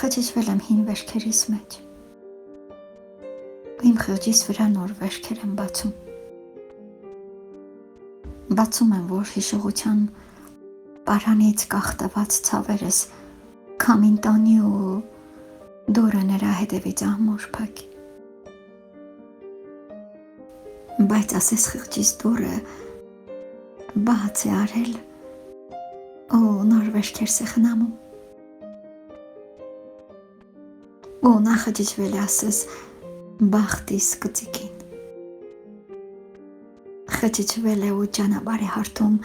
Խճճվել եմ հին վերքերիս մեջ, իմ խղճիս վրա նոր վերքեր եմ բացում եմ, որ հիշողության պարանից կախտված ցավերս քամին տանի ու դուրը նրա հետևից ամուր փակի, բայց ասես խղճիս դուրը բաց է արել ու նոր վերքեր սեղնամում, ու նա խճճվել է ասես բախտիս կծիկին, խճճվել է ու ճանապարհ է հարթում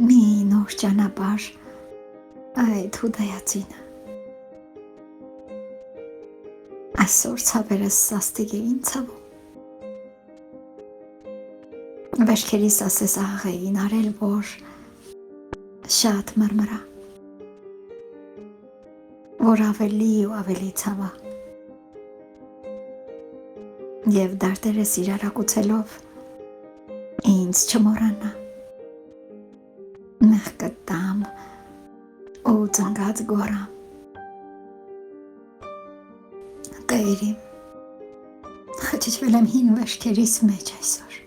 մի նոր ճանապարհ այդ հուդայածինը, այսօր ցավերս սաստիկ էին ցավում, վերքերիս ասես աղ էին արել, որ շատ մրմրա, որ ավելի ու ավելի ցավա, և դարտերս իրարակուցելով ինձ չմոռանա, մեղքը տամ ու ծնգած գոռամ, Տեր իմ, խճճվել եմ հին վերքերիս մեջ այսօր,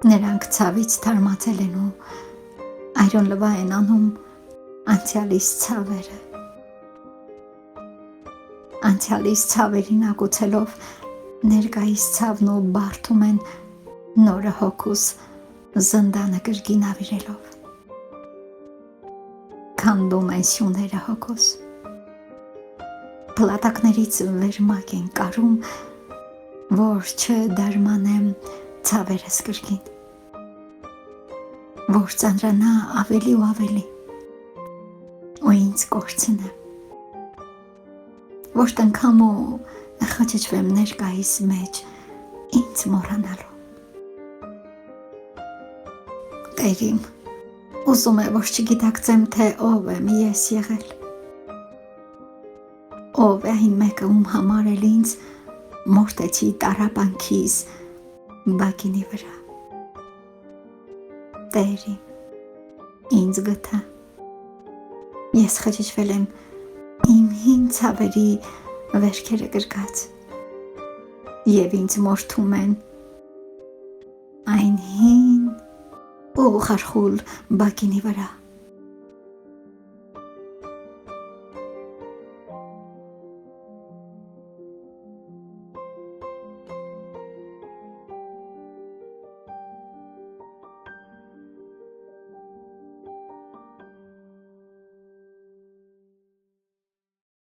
նրանք ցավից թարմացել են ու այրոնլվա են անում անցյալիս ցավերը, անցյալիս ցավերին ակուցելով ներկայիս ցավն ու բարդում են նորը հոգուս զնդանը կրկին ավիրելով, քանդում են սյուները հոգուս, փլատակներից վերմակ են կարում, որ չդարմանեմ ցավերս կրկին, որ ծանրանա ավելի ու ավելի, ու ինձ կորցնեմ, որ տնքամ ու խճճվեմ ներկայիս մեջ ինձ մոռանալու, Տեր իմ, ուզում է, որ չգիտակցեմ, թե ով եմ ես եղել, ով է այն մեկը, ում համար էլ ինձ մորթեցի տառապանքիս բակինի վրա, Տեր իմ, ինձ գտա, ես խճճվել եմ իմ հին ցավերի վերքերը կրկած, և ինձ մորթում են այն հին ու խարխուլ բակինի վրա,